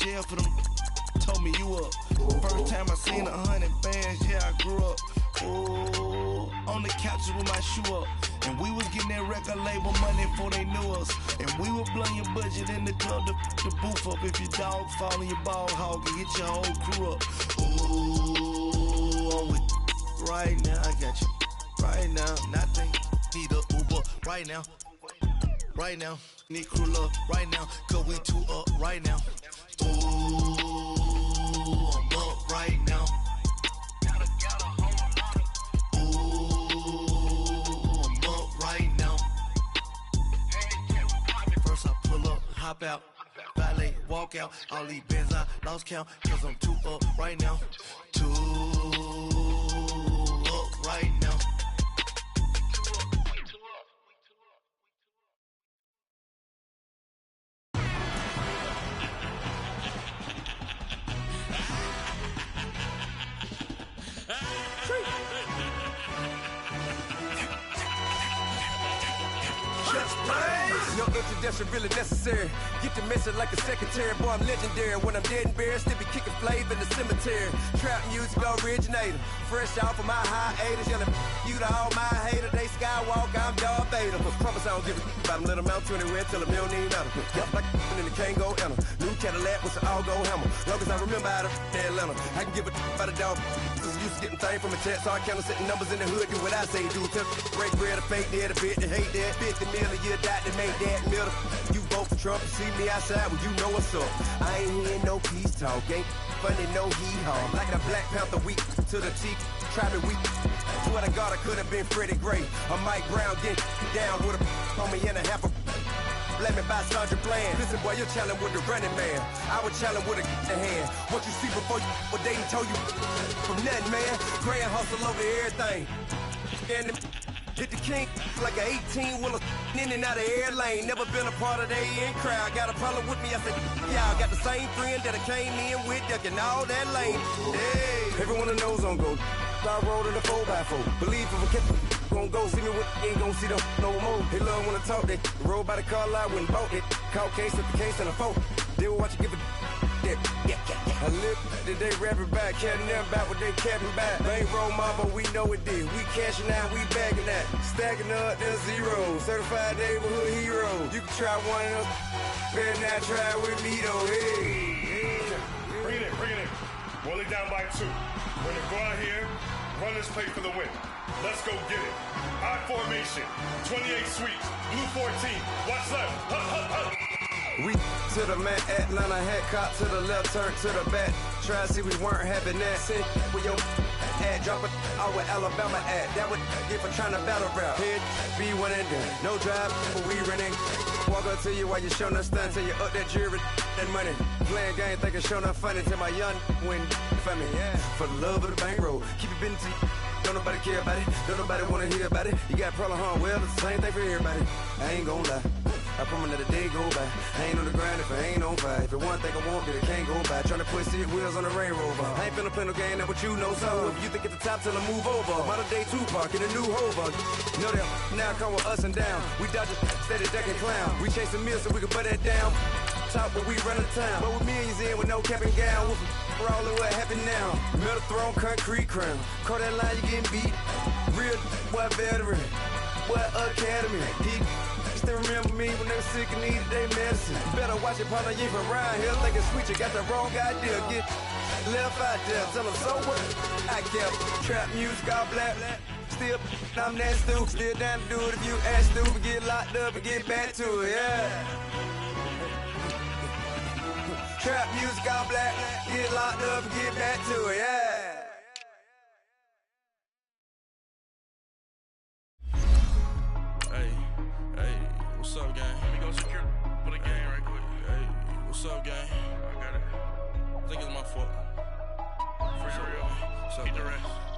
jail for them. Told me you up. First time I seen 100 bands, yeah, I grew up. Ooh, on the couches with my shoe up. And we was getting that record label money before they knew us. And we would blow your budget in the club to the booth up. If your dog fall in your ball hog and get your whole crew up. Ooh, I'm with right now, I got you. Right now, nothing. Need a Uber right now. Right now, need crew love right now. Cause we two up right now. Ooh, I'm up right now. Hop out, valet, walk out. All these bands I lost count, cause I'm too up right now. Too up right now. No introduction really necessary. Get the message like a secretary. Boy, I'm legendary. When I'm dead and buried, still be kicking flavor in the cemetery. Trap music originator. Fresh off of my hiatus. Yelling you to all my haters. They skywalk, I'm Darth Vader. Promise I don't give a about them. Let them out to anywhere till a million ain't matter. Yup, like in the Kango enter. New Cadillac with an all-go hammer. Long as I remember how to Atlanta. I can give a about a dog. Used to getting things from a chat, so I count setting numbers in the hood. Do what I say, do. Break bread, a fake dead, a bit, they hate that. 50 million, you die to make that middle. You vote for Trump, you see me outside, well, you know what's up. I ain't hearing no peace talk, ain't funny, no hee-haw. Like a Black Panther weak to the teeth, try me weak. Swear to God, I could have been Freddie Gray. Or Mike Brown getting down with a on me and a half a. Let me buy Sandra Bland. Listen, boy, you're challenging with the running man. I was challenging with a hand. What you see before you, what they told you from nothing, man. Grand hustle over everything. And hit the king like an 18-wheeler in and out of air lane. Never been a part of the in crowd. Got a problem with me, I said, y'all got the same friend that I came in with, ducking all that lane. Hey, everyone that knows on go. I rolled in a 4x4. Believe if I kept gon' go see me with ain't gon' see them no more. They love when I talk, they roll by the car lot when bought it. Caught case at the case and a phone. They will watch you give it that. I live that they rapping back, catching them back what they capping back. Bankroll mama, we know it did. We cashing out, we bagging that. Stacking up, there's zero. Certified neighborhood hero. You can try one of them, better not try with me though. Hey. Bring it in. Roll it down by 2. We're gonna go out here, run this play for the win. Let's go get it. I formation, 28 sweeps, blue 14. Watch left. We to the man, Atlanta hat cop to the left, turn to the back. Try to see we weren't having that. Sit with your ad, drop it out with Alabama ad. That would get for trying to battle rap. Head, be one and done. No drive, but we running. Walk up to you while you showing us stun. Till you up that jewelry, that money. Playing game, thinking showing up funny. Till my young win for me. Yeah. For the love of the bankroll. Keep it business. Don't nobody care about it. Don't nobody wanna hear about it. You got problem, huh? Well, it's the same thing for everybody. I ain't gon' lie. I promise that a day go by. I ain't on the grind if I ain't on fire. If it one thing I want, then it can't go by. Tryna put seat wheels on the railroad. I ain't finna play no game, that what you know. So if you think at the top, tell them move over. Modern day Tupac in a new Hova. Know that now come with us and down. We dodge a steady decking clown. We chasing meals so we can put that down. Top but we run the town. But with millions in with no cap and gown. We're all in what happened now. Metal throne, concrete crown. Call that line, you getting beat. Real boy veteran. Boy academy. He still remember me when they were sick and needed their medicine. Better watch it, partner, you ain't from around here. Thinking sweet, you got the wrong idea. Get left out there. Tell them so what? I kept trap music all black. Still, I'm that stupid. Still down to do it if you ask stupid. Get locked up and get back to it, yeah. Trap music all black. Get locked up and get back to it, yeah. What's up, gang? Let me go secure for the game right quick. Hey, what's up, gang? I got it. I think it's my fault. For real. What's up, gang?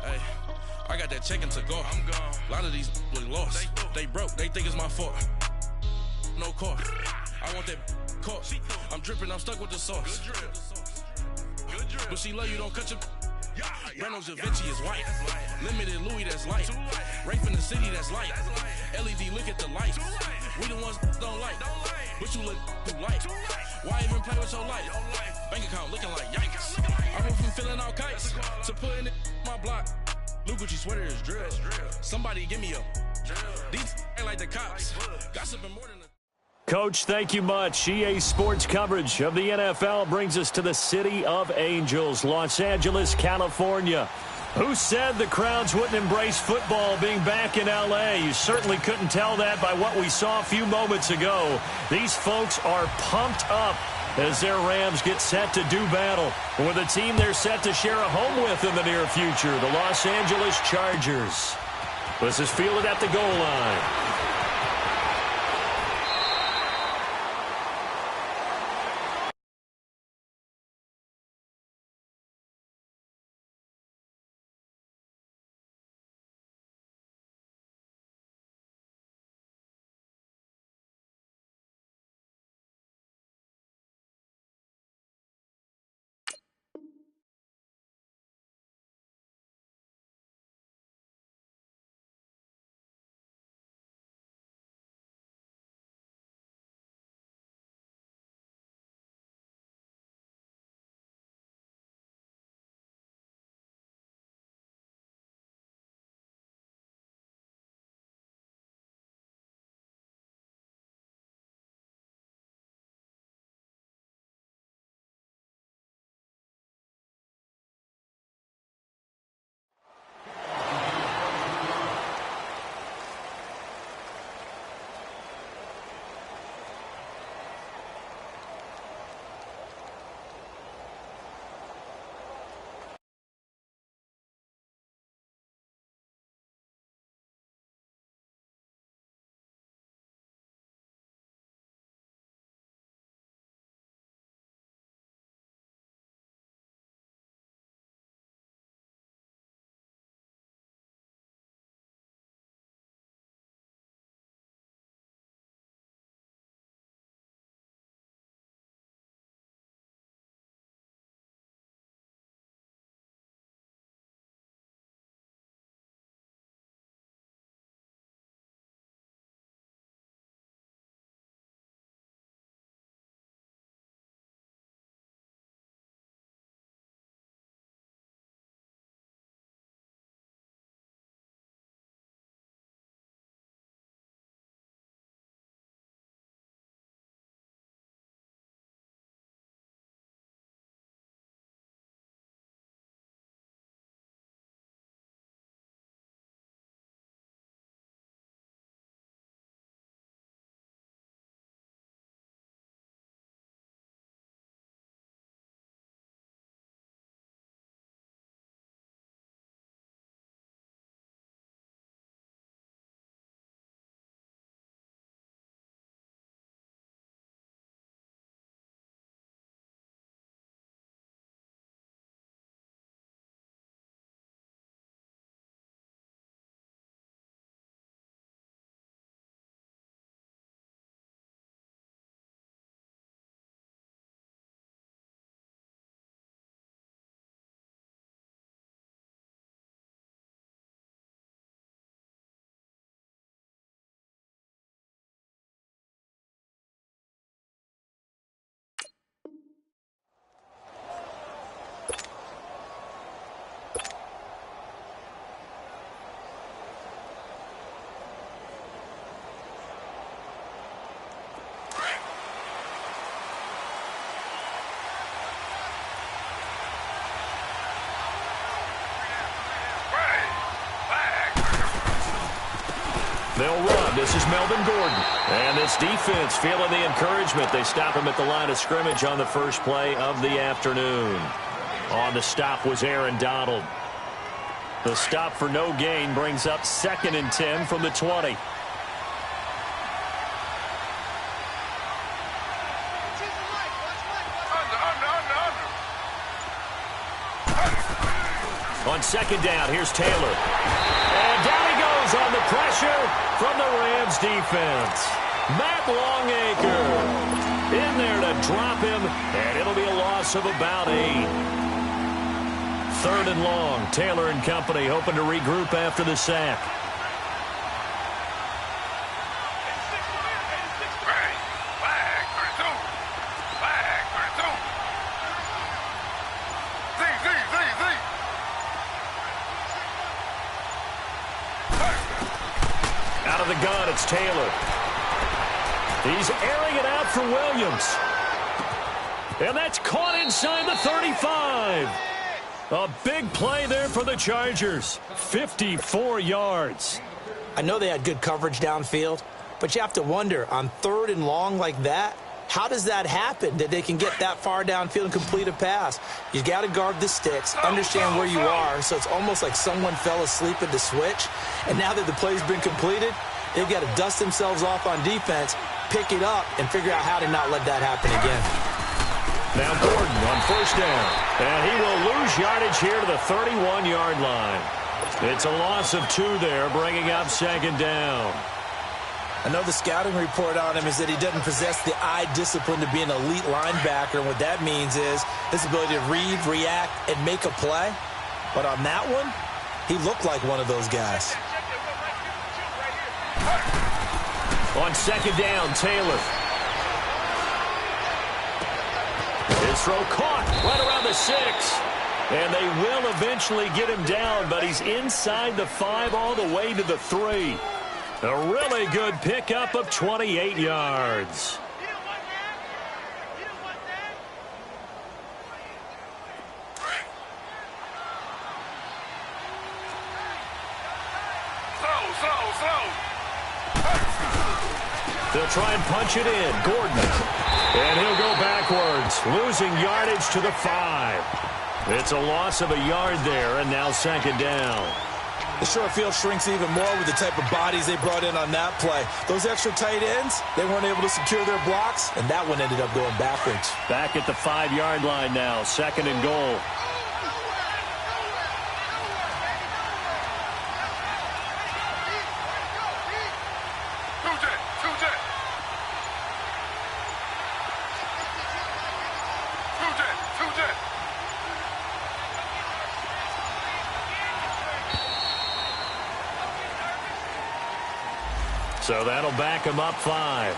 Hey, I got that check-in to go. I'm gone. A lot of these look lost. They broke. They think it's my fault. No car. I want that caught. I'm dripping. I'm stuck with the sauce. Good drip. But she love you. Don't cut your. Reynolds Da Vinci is white. Limited Louis, that's light. Rape in the city, that's light. LED, look at the lights. We the ones don't like. But you look too light. Why even play with your life? Bank my block. Blue Gucci sweater is drill. Somebody give me a drill. These ain't like the cops. Gossiping more than the... Coach, thank you much. EA Sports coverage of the NFL brings us to the City of Angels, Los Angeles, California. Who said the crowds wouldn't embrace football being back in L.A.? You certainly couldn't tell that by what we saw a few moments ago. These folks are pumped up as their Rams get set to do battle with a team they're set to share a home with in the near future, the Los Angeles Chargers. This is fielded at the goal line. They'll run. This is Melvin Gordon. And this defense feeling the encouragement. They stop him at the line of scrimmage on the first play of the afternoon. On the stop was Aaron Donald. The stop for no gain brings up 2nd and 10 from the 20. On 2nd down, here's Taylor. And down he goes on the pressure from the Rams defense. Matt Longacre in there to drop him, and it'll be a loss of about 8. 3rd and long. Taylor and company hoping to regroup after the sack. of the gun, it's Taylor. He's airing it out for Williams. And that's caught inside the 35. A big play there for the Chargers. 54 yards. I know they had good coverage downfield, but you have to wonder, on 3rd and long like that, how does that happen, that they can get that far downfield and complete a pass? You got to guard the sticks, understand where you are, so it's almost like someone fell asleep at the switch, and now that the play's been completed, they've got to dust themselves off on defense, pick it up, and figure out how to not let that happen again. Now Gordon on 1st down, and he will lose yardage here to the 31-yard line. It's a loss of 2 there, bringing up 2nd down. I know the scouting report on him is that he doesn't possess the eye discipline to be an elite linebacker. And what that means is his ability to read, react, and make a play. But on that one, he looked like one of those guys. On 2nd down, Taylor. His throw caught right around the 6. And they will eventually get him down, but he's inside the 5 all the way to the 3. A really good pickup of 28 yards. They'll try and punch it in. Gordon. And he'll go backwards, losing yardage to the 5. It's a loss of a yard there, and now 2nd down. The short field shrinks even more with the type of bodies they brought in on that play. Those extra tight ends, they weren't able to secure their blocks, and that one ended up going backwards. Back at the 5-yard line now, 2nd and goal. So that'll back him up 5.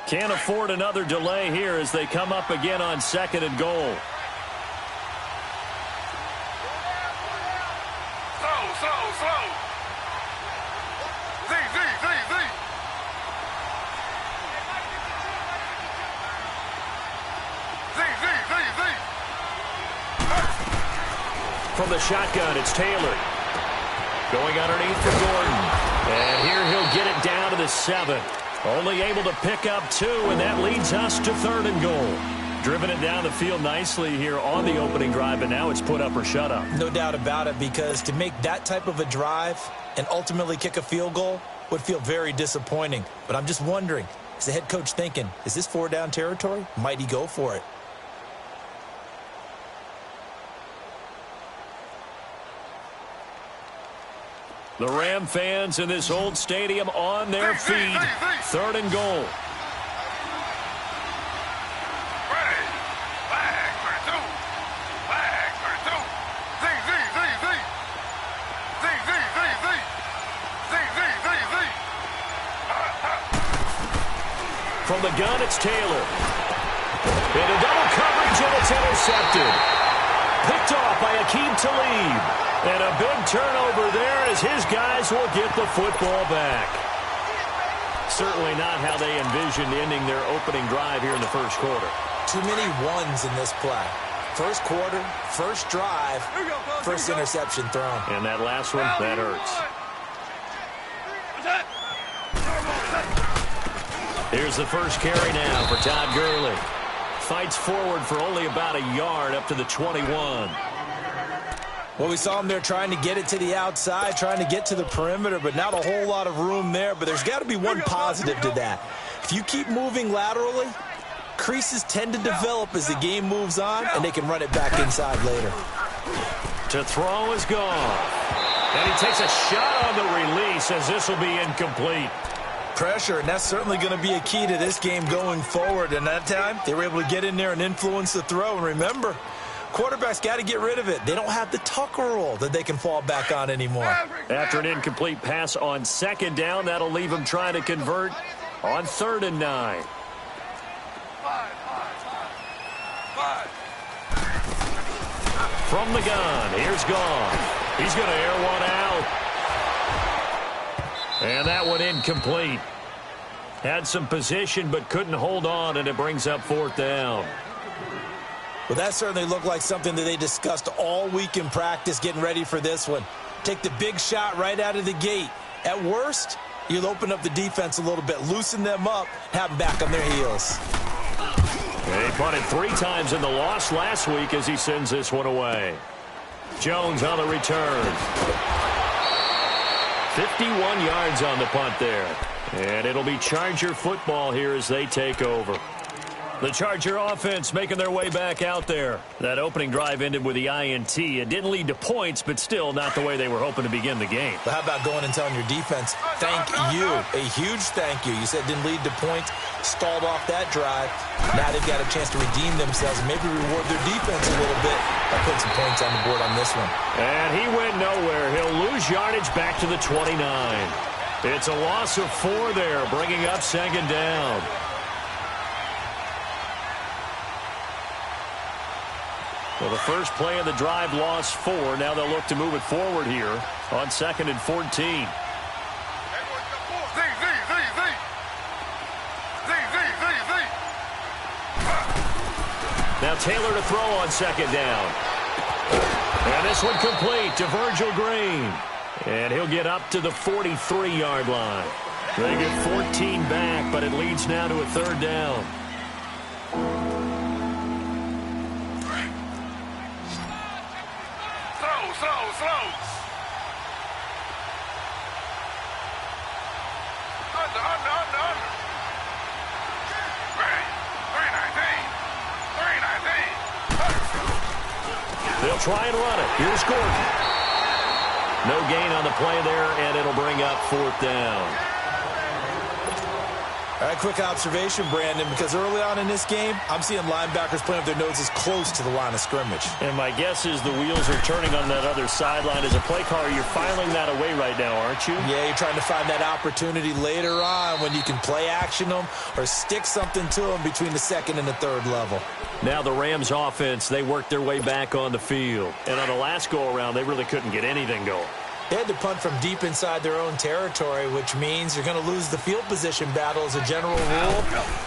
Can't afford another delay here as they come up again on 2nd and goal. From the shotgun, it's Taylor. Going underneath for Gordon. And here he'll get it down to the 7. Only able to pick up 2, and that leads us to 3rd and goal. Driven it down the field nicely here on the opening drive, and now it's put up or shut up. No doubt about it, because to make that type of a drive and ultimately kick a field goal would feel very disappointing. But I'm just wondering, is the head coach thinking, is this 4-down territory? Might he go for it? The Ram fans in this old stadium on their feet. 3rd and goal. From the gun, it's Taylor. Into double coverage, and it's intercepted. Picked off by Akeem Talib. And a big turnover there as his guys will get the football back. Certainly not how they envisioned ending their opening drive here in the 1st quarter. Too many ones in this play. 1st quarter, 1st drive, 1st interception thrown. And that last one, that hurts. Here's the first carry now for Todd Gurley. Fights forward for only about a yard up to the 21. Well, we saw him there trying to get it to the outside, trying to get to the perimeter, but not a whole lot of room there. But there's got to be one positive to that. If you keep moving laterally, creases tend to develop as the game moves on, and they can run it back inside later. To throw is gone. And he takes a shot on the release as this will be incomplete. Pressure, and that's certainly going to be a key to this game going forward. And that time, they were able to get in there and influence the throw. And remember, Quarterback's got to get rid of it. They don't have the Tucker rule that they can fall back on anymore. After an incomplete pass on second down, that'll leave them trying to convert on 3rd and 9. From the gun, here's Ngng. He's going to air one out. And that one incomplete. Had some position but couldn't hold on, and it brings up 4th down. Well, that certainly looked like something that they discussed all week in practice getting ready for this one. Take the big shot right out of the gate. At worst, you'll open up the defense a little bit, loosen them up, have them back on their heels. He punted 3 times in the loss last week as he sends this one away. Jones on the return. 51 yards on the punt there. And it'll be Charger football here as they take over. The Charger offense making their way back out there. That opening drive ended with the INT. It didn't lead to points, but still not the way they were hoping to begin the game. But how about going and telling your defense, thank you, a huge thank you. You said it didn't lead to points, stalled off that drive. Now they've got a chance to redeem themselves and maybe reward their defense a little bit by putting some points on the board on this one. And he went nowhere. He'll lose yardage back to the 29. It's a loss of 4 there, bringing up 2nd down. Well, the first play of the drive lost 4. Now they'll look to move it forward here on 2nd and 14. Now Taylor to throw on 2nd down. And this one complete to Virgil Green. And he'll get up to the 43-yard line. They get 14 back, but it leads now to a 3rd down. Slow. Under. 319. They'll try and run it. Here's Gordon. No gain on the play there, and it'll bring up 4th down. All right, quick observation, Brandon, because early on in this game, I'm seeing linebackers playing with their noses close to the line of scrimmage. And my guess is the wheels are turning on that other sideline. As a play caller, you're filing that away right now, aren't you? Yeah, you're trying to find that opportunity later on when you can play action them or stick something to them between the 2nd and the 3rd level. Now the Rams offense, they worked their way back on the field. And on the last go-around, they really couldn't get anything going. They had to punt from deep inside their own territory, which means you're going to lose the field position battle as a general rule.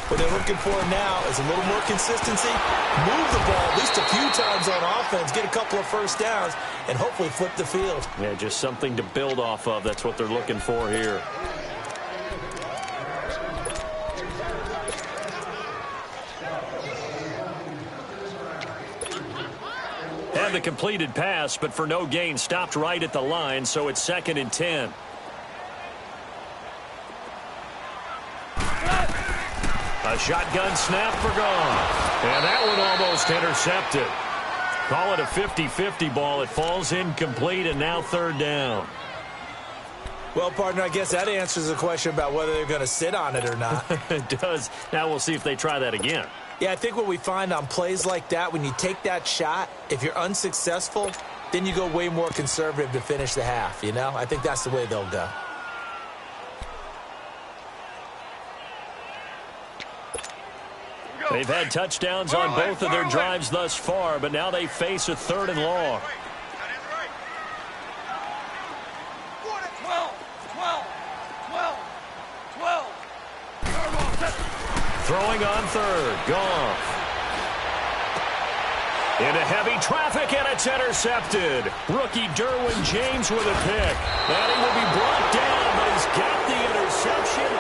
What they're looking for now is a little more consistency, move the ball at least a few times on offense, get a couple of first downs, and hopefully flip the field. Yeah, just something to build off of. That's what they're looking for here. Had the completed pass, but for no gain, stopped right at the line, so it's 2nd and 10. A shotgun snap for Ngng. And that one almost intercepted. Call it a 50-50 ball. It falls incomplete, and now 3rd down. Well, partner, I guess that answers the question about whether they're going to sit on it or not. It does. Now we'll see if they try that again. Yeah, I think what we find on plays like that, when you take that shot, if you're unsuccessful, then you go way more conservative to finish the half, you know? I think that's the way they'll go. They've had touchdowns on both of their drives thus far, but now they face a 3rd and long. Throwing on 3rd, Ngng. Into heavy traffic, and it's intercepted. Rookie Derwin James with a pick. And he will be brought down, but he's got the interception.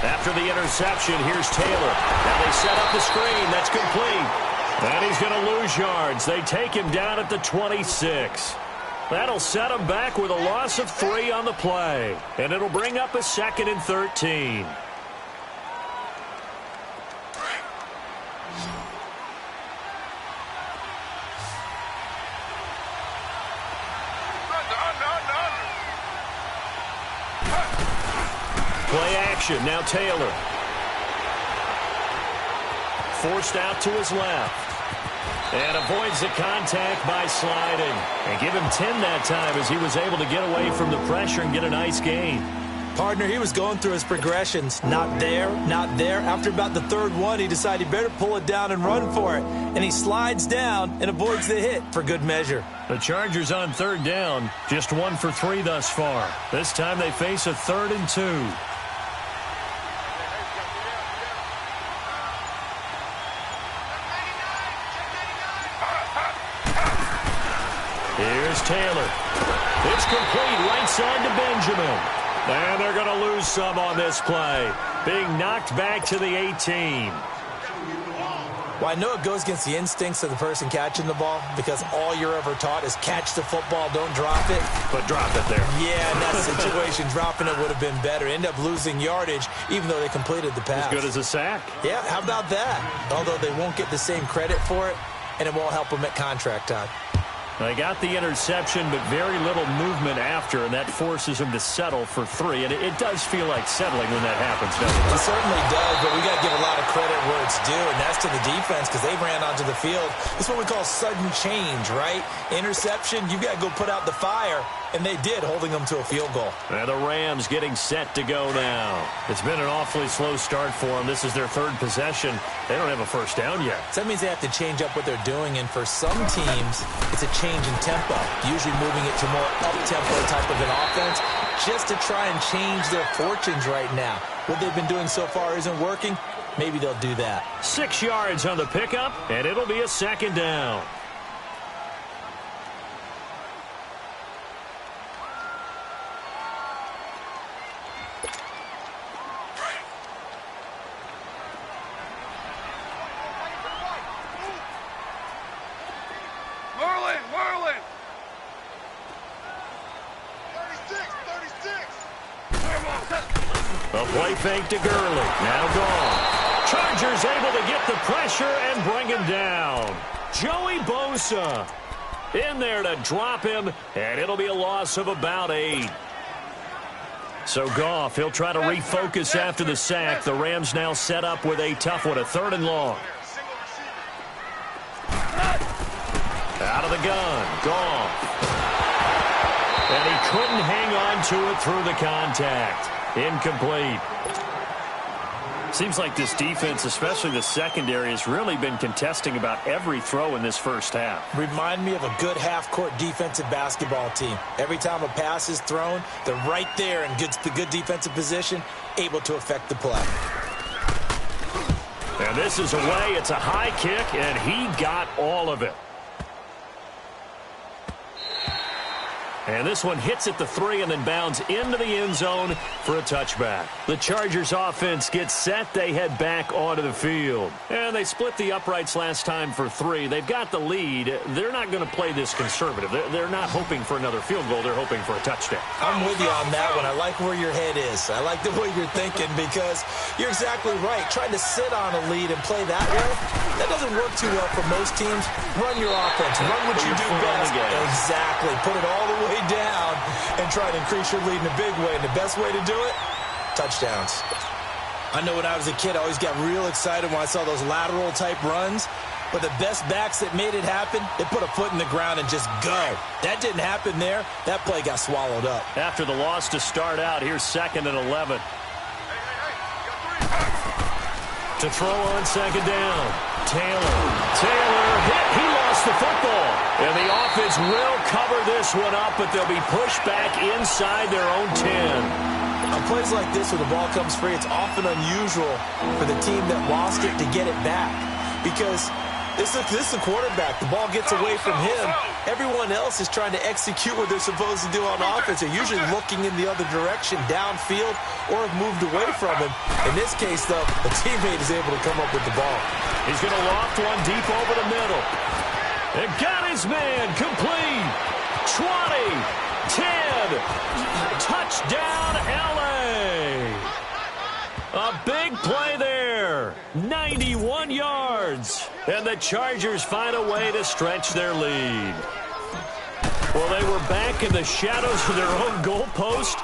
After the interception, here's Taylor. Now they set up the screen. That's complete. And he's going to lose yards. They take him down at the 26. That'll set them back with a loss of 3 on the play. And it'll bring up a 2nd and 13. Play action. Now Taylor. Forced out to his left. And avoids the contact by sliding. And give him 10 that time as he was able to get away from the pressure and get a nice gain. Partner, he was going through his progressions. Not there, not there. After about the 3rd one, he decided he better pull it down and run for it. And he slides down and avoids the hit for good measure. The Chargers on 3rd down. Just 1 for 3 thus far. This time they face a 3rd and 2. Here's Taylor. It's complete right side to Benjamin. And they're going to lose some on this play. Being knocked back to the 18. Well, I know it goes against the instincts of the person catching the ball because all you're ever taught is catch the football, don't drop it. But drop it there. Yeah, in that situation, dropping it would have been better. End up losing yardage even though they completed the pass. As good as a sack. Yeah, how about that? Although they won't get the same credit for it, and it won't help them at contract time. They got the interception, but very little movement after, and that forces them to settle for 3. And it does feel like settling when that happens, doesn't it? It certainly does, but we got to give a lot of credit where it's due, and that's to the defense because they ran onto the field. It's what we call sudden change, right? Interception, you got to go put out the fire, and they did, holding them to a field goal. And the Rams getting set to go now. It's been an awfully slow start for them. This is their 3rd possession. They don't have a first down yet. So that means they have to change up what they're doing, and for some teams, it's a change in tempo, usually moving it to more up-tempo type of an offense just to try and change their fortunes right now. What they've been doing so far isn't working. Maybe they'll do that. 6 yards on the pickup, and it'll be a 2nd down. A play fake to Gurley. Now gone. Chargers able to get the pressure and bring him down. Joey Bosa in there to drop him, and it'll be a loss of about 8. So Goff, he'll try to refocus after the sack. The Rams now set up with a tough one, a 3rd and long. Out of the gun, Goff. And he couldn't hang on to it through the contact. Incomplete. Seems like this defense, especially the secondary, has really been contesting about every throw in this first half. Remind me of a good half-court defensive basketball team. Every time a pass is thrown, they're right there in good defensive position, able to affect the play. And this is away. It's a high kick, and he got all of it. And this one hits at the 3 and then bounds into the end zone for a touchback. The Chargers offense gets set. They head back onto the field. And they split the uprights last time for 3. They've got the lead. They're not going to play this conservative. They're not hoping for another field goal. They're hoping for a touchdown. I'm with you on that one. I like where your head is. I like the way you're thinking because you're exactly right. Trying to sit on a lead and play that way, that doesn't work too well for most teams. Run your offense. Run what you do best. Exactly. Put it all the way down and try to increase your lead in a big way. And the best way to do it, touchdowns. I know when I was a kid, I always got real excited when I saw those lateral type runs. But the best backs that made it happen, they put a foot in the ground and just go. That didn't happen there. That play got swallowed up. After the loss to start out, here's 2nd and 11. To throw on 2nd down. Taylor hit. He lost the football. And the offense will cover this one up, but they'll be pushed back inside their own 10. On plays like this where the ball comes free, it's often unusual for the team that lost it to get it back. Because this is the quarterback. The ball gets away from him. Everyone else is trying to execute what they're supposed to do on offense. They're usually looking in the other direction, downfield, or have moved away from him. In this case, though, the teammate is able to come up with the ball. He's going to loft one deep over the middle. And got his man complete. 20. And the Chargers find a way to stretch their lead. Well, they were back in the shadows of their own goalpost,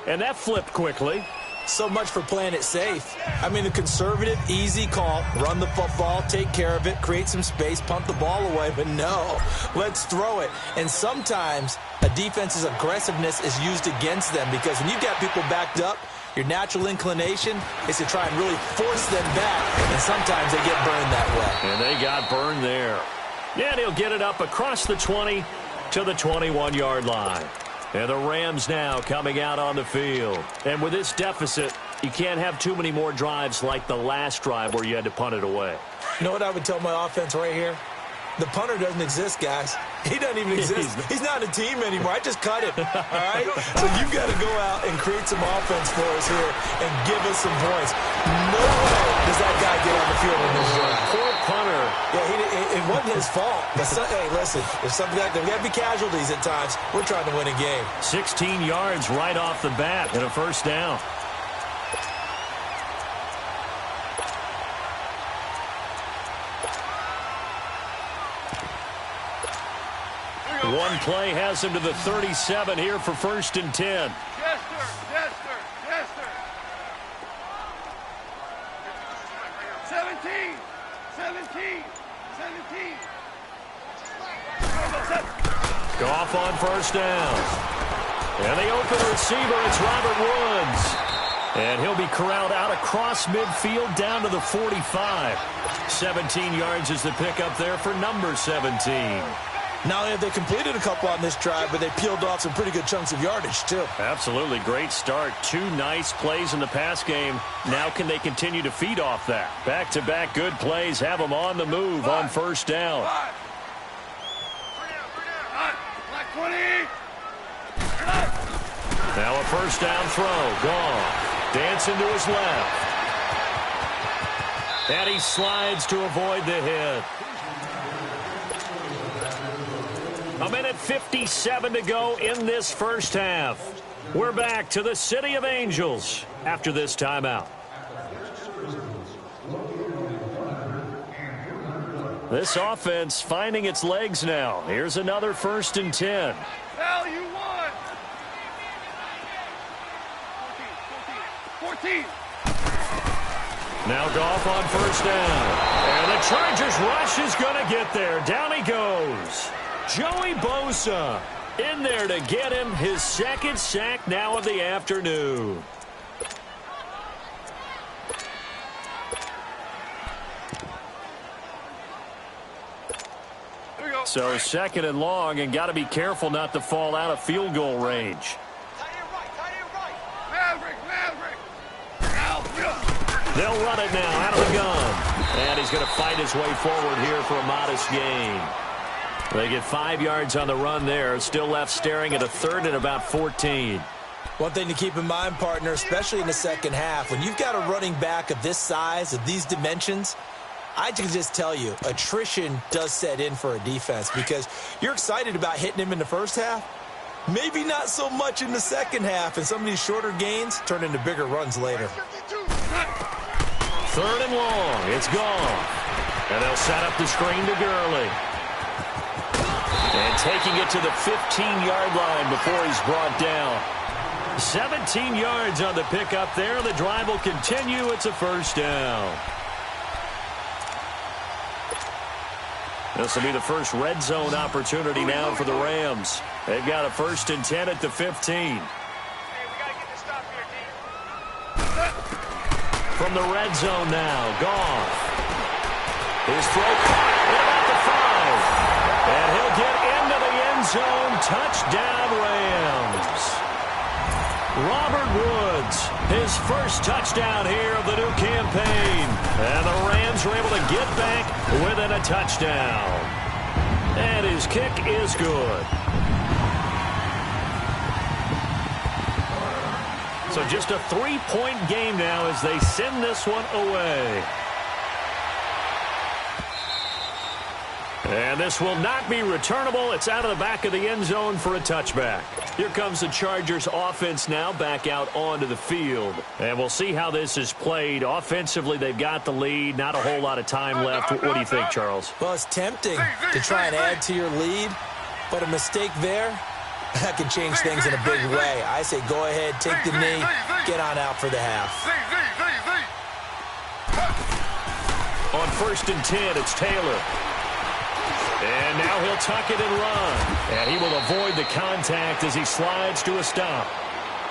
and that flipped quickly. So much for playing it safe. I mean, the conservative, easy call, run the football, take care of it, create some space, punt the ball away. But no, let's throw it. And sometimes a defense's aggressiveness is used against them because when you've got people backed up, your natural inclination is to try and really force them back, and sometimes they get burned that way. And they got burned there. And he'll get it up across the 20 to the 21-yard line. And the Rams now coming out on the field. And with this deficit, you can't have too many more drives like the last drive where you had to punt it away. You know what I would tell my offense right here? The punter doesn't exist, guys. He doesn't even exist. He's not a team anymore. I just cut him, all right? So you've got to go out and create some offense for us here and give us some points. No way does that guy get on the field in this drive. Poor punter. Yeah, it wasn't his fault. But hey, listen, if something like that, we got to be casualties at times. We're trying to win a game. 16 yards right off the bat and a first down. One play has him to the 37 here for 1st and 10. Yes, sir. Yes, sir. Yes, sir. 17. 17. 17. Goff on first down. And the open receiver, it's Robert Woods. And he'll be corralled out across midfield down to the 45. 17 yards is the pickup there for number 17. Not only have they completed a couple on this drive, but they peeled off some pretty good chunks of yardage, too. Absolutely. Great start. 2 nice plays in the pass game. Now can they continue to feed off that? Back-to-back good plays have them on the move on first down. Now a first down throw. Gone. Dancing to his left. And he slides to avoid the hit. A minute 57 to go in this first half. We're back to the City of Angels after this timeout. This offense finding its legs now. Here's another 1st and 10. Hell, you won. 14. Now Goff on first down. And the Chargers rush is going to get there. Down he goes. Joey Bosa in there to get him his 2nd sack now of the afternoon. So 2nd and long, and got to be careful not to fall out of field goal range. They'll run it now out of the gun. And he's going to fight his way forward here for a modest gain. They get 5 yards on the run there. Still left staring at a 3rd and about 14. One thing to keep in mind, partner, especially in the second half, when you've got a running back of this size, of these dimensions, I can just tell you, attrition does set in for a defense because you're excited about hitting him in the first half. Maybe not so much in the second half, and some of these shorter gains turn into bigger runs later. 3rd and long. It's gone. And they'll set up the screen to Gurley. And taking it to the 15-yard line before he's brought down. 17 yards on the pickup there. The drive will continue. It's a first down. This will be the first red zone opportunity now for the Rams. They've got a 1st and 10 at the 15. From the red zone now, Goff. His throw caught at about the 5. And he'll get into the end zone. Touchdown, Rams. Robert Woods, his first touchdown here of the new campaign. And the Rams were able to get back within a touchdown. And his kick is good. So just a 3-point game now as they send this one away. And this will not be returnable. It's out of the back of the end zone for a touchback. Here comes the Chargers offense now back out onto the field. And we'll see how this is played. Offensively, they've got the lead. Not a whole lot of time left. What do you think, Charles? Well, it's tempting to try and add to your lead, but a mistake there, that can change things in a big way. I say go ahead, take the knee, get on out for the half. On 1st and 10, it's Taylor. And now he'll tuck it and run. And he will avoid the contact as he slides to a stop.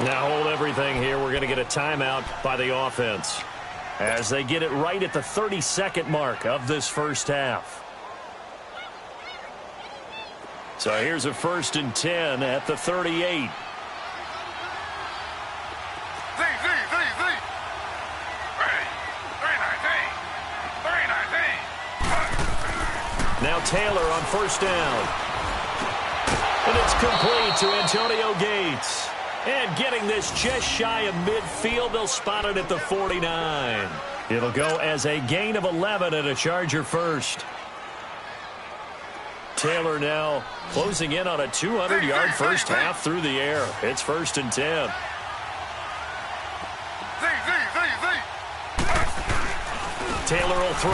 Now hold everything here. We're going to get a timeout by the offense as they get it right at the 32nd mark of this first half. So here's a 1st and 10 at the 38. Now Taylor on 1st down. And it's complete to Antonio Gates. And getting this just shy of midfield, they'll spot it at the 49. It'll go as a gain of 11 and a Charger first. Taylor now closing in on a 200-yard first half through the air. It's 1st and 10. Taylor will throw.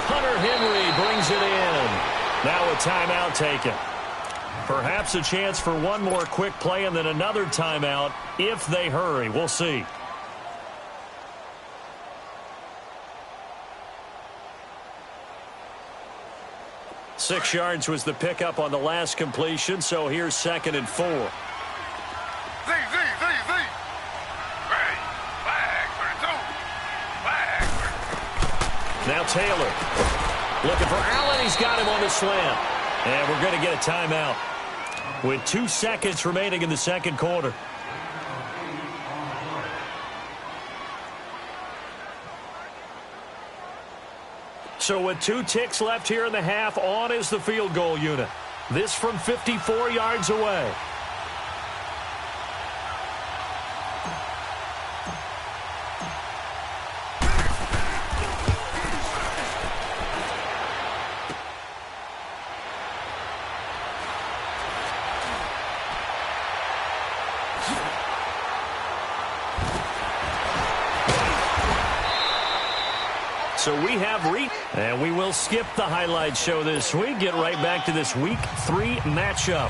Hunter Henry brings it in. Now a timeout taken. Perhaps a chance for one more quick play and then another timeout if they hurry. We'll see. Six yards was the pickup on the last completion, so here's 2nd and 4. Now Taylor looking for Allen. He's got him on the slant. And we're going to get a timeout with 2 seconds remaining in the second quarter. So with 2 ticks left here in the half, on is the field goal unit. This from 54 yards away. So we have and we will skip the highlight show this week. Get right back to this Week 3 matchup.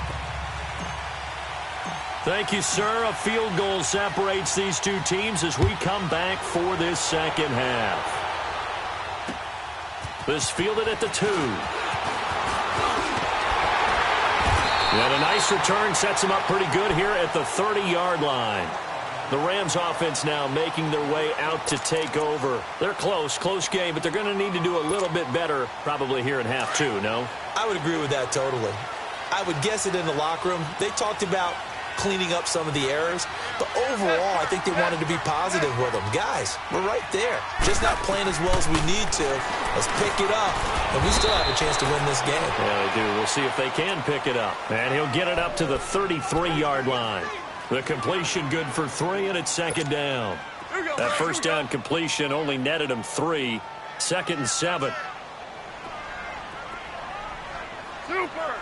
Thank you, sir. A field goal separates these two teams as we come back for this second half. This fielded at the 2. And a nice return sets him up pretty good here at the 30-yard line. The Rams offense now making their way out to take over. They're close game, but they're going to need to do a little bit better probably here in half 2, no? I would agree with that totally. I would guess it in the locker room. They talked about cleaning up some of the errors, but overall, I think they wanted to be positive with them. Guys, we're right there. Just not playing as well as we need to. Let's pick it up, and we still have a chance to win this game. Yeah, they do. We'll see if they can pick it up. And he'll get it up to the 33-yard line. The completion good for 3, and it's 2nd down. That first down completion only netted him 3. 2nd and 7. Super.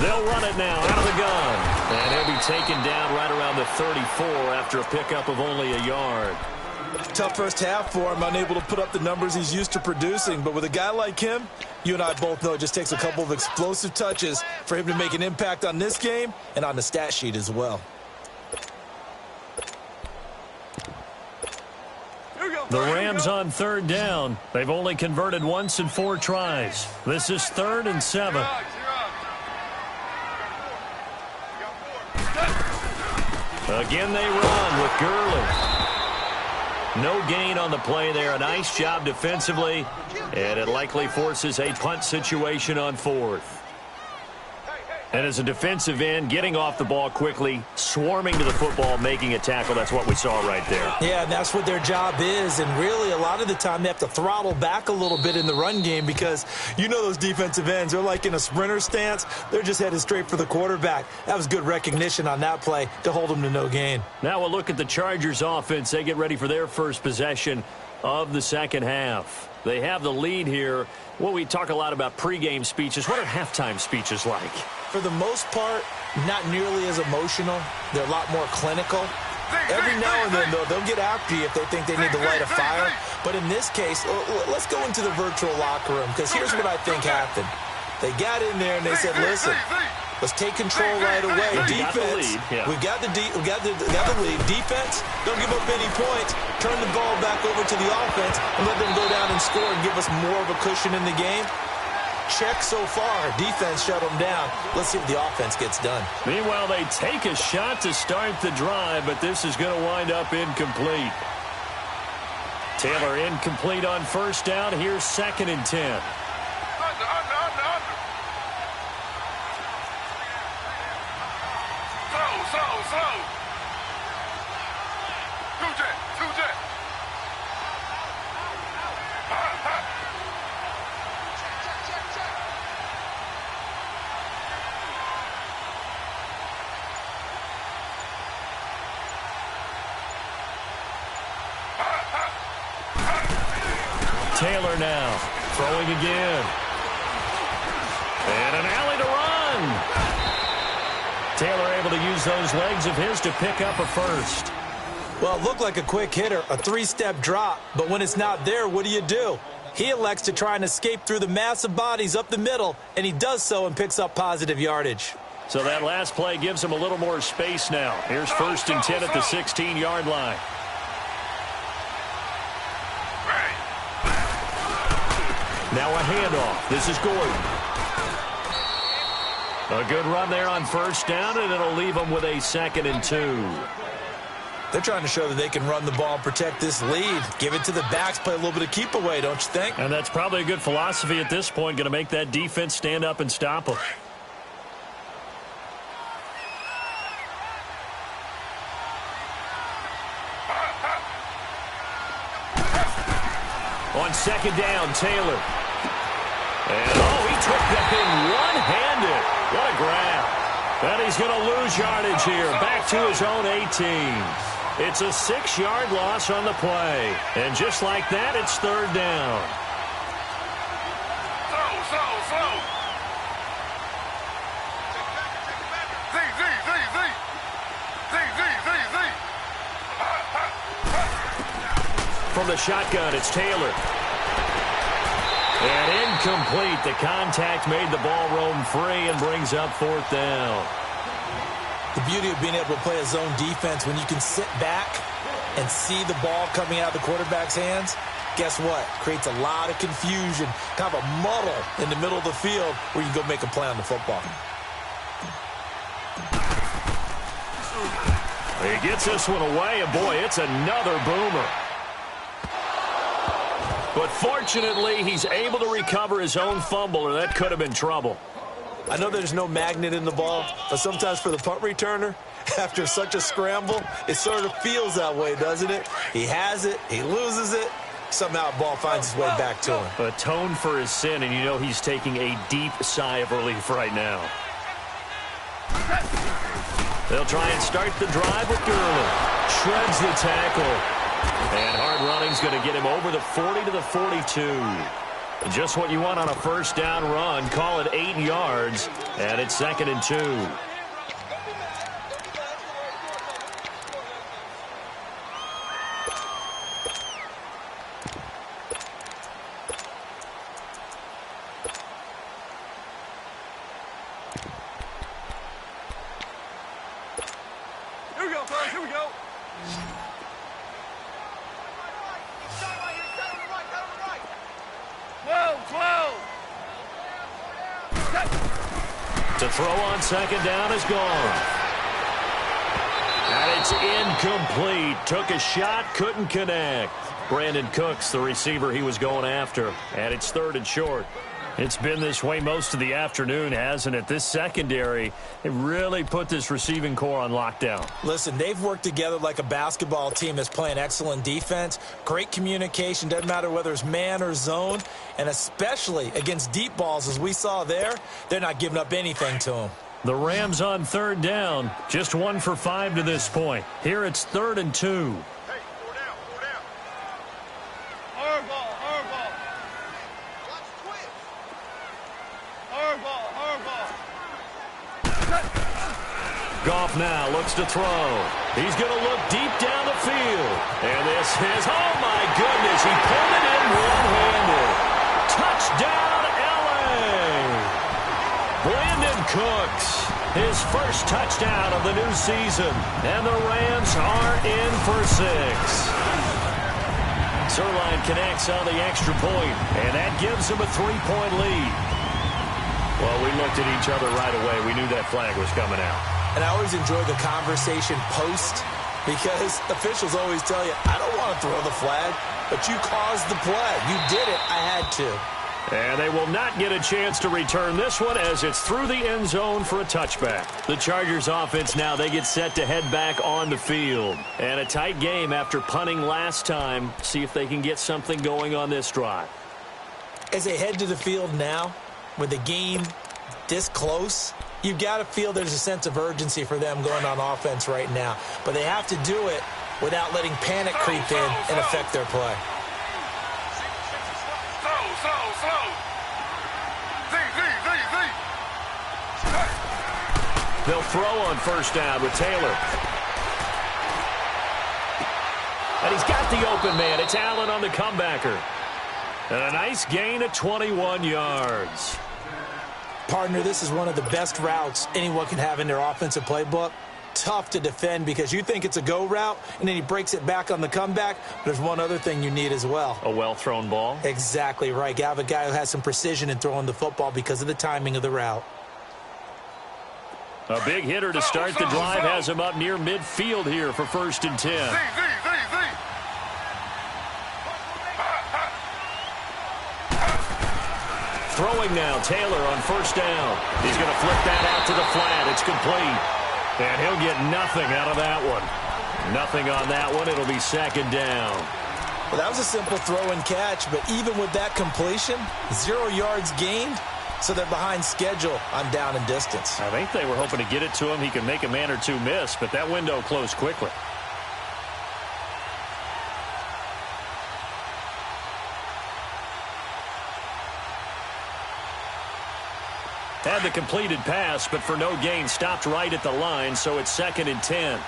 They'll run it now out of the gun. And he'll be taken down right around the 34 after a pickup of only a yard. Tough first half for him, unable to put up the numbers he's used to producing. But with a guy like him, you and I both know it just takes a couple of explosive touches for him to make an impact on this game and on the stat sheet as well. The Rams on 3rd down. They've only converted once in 4 tries. This is 3rd and 7. Again they run with Gurley. No gain on the play there. A nice job defensively, and it likely forces a punt situation on 4th. And as a defensive end, getting off the ball quickly, swarming to the football, making a tackle, that's what we saw right there. Yeah, and that's what their job is. And really, a lot of the time, they have to throttle back a little bit in the run game because you know those defensive ends, they're like in a sprinter stance. They're just headed straight for the quarterback. That was good recognition on that play to hold them to no gain. Now we'll look at the Chargers offense. They get ready for their first possession of the second half. They have the lead here. Well, we talk a lot about pregame speeches. What are halftime speeches like? For the most part, not nearly as emotional. They're a lot more clinical. Every now and then, though, they'll get after you if they think they need to light a fire. But in this case, let's go into the virtual locker room, because here's what I think happened. They got in there and they said, listen, let's take control right away. Defense, we've got the lead. Defense, don't give up any points. Turn the ball back over to the offense and let them go down and score and give us more of a cushion in the game. Check so far. Defense shut them down. Let's see if the offense gets done. Meanwhile, they take a shot to start the drive, but this is going to wind up incomplete. Taylor incomplete on first down. Here's 2nd and 10. Under. Slow. Two jet. Taylor now throwing again. And an alley to run. Taylor able to use those legs of his to pick up a first. Well, it looked like a quick hitter, a 3-step drop, but when it's not there, what do? He elects to try and escape through the massive bodies up the middle, and he does so and picks up positive yardage. So that last play gives him a little more space now. Here's 1st and 10 at the 16-yard line. Now a handoff. This is Gordon. A good run there on first down, and it'll leave them with a 2nd and 2. They're trying to show that they can run the ball and protect this lead. Give it to the backs, play a little bit of keep away, don't you think? And that's probably a good philosophy at this point, going to make that defense stand up and stop them. On 2nd down, Taylor. And, he took that thing one-handed. What a grab. And he's going to lose yardage here. Back to his own 18. It's a 6-yard loss on the play. And just like that, it's 3rd down. Slow. Z. From the shotgun, it's Taylor. And incomplete. The contact made the ball roam free and brings up 4th down. The beauty of being able to play a zone defense, when you can sit back and see the ball coming out of the quarterback's hands, guess what? Creates a lot of confusion, kind of a muddle in the middle of the field where you can go make a play on the football. He gets this one away, and boy, it's another boomer. But fortunately, he's able to recover his own fumble, or that could have been trouble. I know there's no magnet in the ball, but sometimes for the punt returner, after such a scramble, it sort of feels that way, doesn't it? He has it, he loses it, somehow the ball finds its way back to him. Atone for his sin, and you know he's taking a deep sigh of relief right now. They'll try and start the drive with Gurley. Shreds the tackle. And hard running's going to get him over the 40 to the 42. Just what you want on a first down run. Call it 8 yards, and it's 2nd and 2. Here we go, fellas. Here we go. To throw on 2nd down is gone. And it's incomplete. Took a shot, couldn't connect. Brandon Cooks, the receiver he was going after. And it's 3rd and short. It's been this way most of the afternoon, hasn't it? This secondary, it really put this receiving core on lockdown. Listen, they've worked together like a basketball team that's playing excellent defense. Great communication, doesn't matter whether it's man or zone. And especially against deep balls, as we saw there, they're not giving up anything to them. The Rams on 3rd down, just 1 for 5 to this point. Here it's 3rd and 2. Hey, 4 down. Hard ball. Goff now looks to throw. He's going to look deep down the field. And this is, oh my goodness, he pulled it in one-handed. Touchdown, L.A. Brandon Cooks, his first touchdown of the new season. And the Rams are in for 6. Zerline connects on the extra point, and that gives him a 3-point lead. Well, we looked at each other right away. We knew that flag was coming out. And I always enjoy the conversation post because officials always tell you, I don't want to throw the flag, but you caused the play. You did it. I had to. And they will not get a chance to return this one as it's through the end zone for a touchback. The Chargers offense now, they get set to head back on the field. And a tight game after punting last time. See if they can get something going on this drive. As they head to the field now, with the game this close, you've got to feel there's a sense of urgency for them going on offense right now. But they have to do it without letting panic creep in and affect their play. They'll throw on first down with Taylor. And he's got the open man. It's Allen on the comebacker. And a nice gain of 21 yards. Partner, this is one of the best routes anyone can have in their offensive playbook. Tough to defend because you think it's a go route, and then he breaks it back on the comeback. There's one other thing you need as well. A well-thrown ball? Exactly right. You have a guy who has some precision in throwing the football because of the timing of the route. A big hitter to start the drive has him up near midfield here for 1st and 10. Throwing now, Taylor on first down. He's going to flip that out to the flat. It's complete. And he'll get nothing out of that one. Nothing on that one. It'll be 2nd down. Well, that was a simple throw and catch, but even with that completion, 0 yards gained, so they're behind schedule on down and distance. I think they were hoping to get it to him. He could make a man or two miss, but that window closed quickly. Had the completed pass, but for no gain, stopped right at the line, so it's 2nd and 10.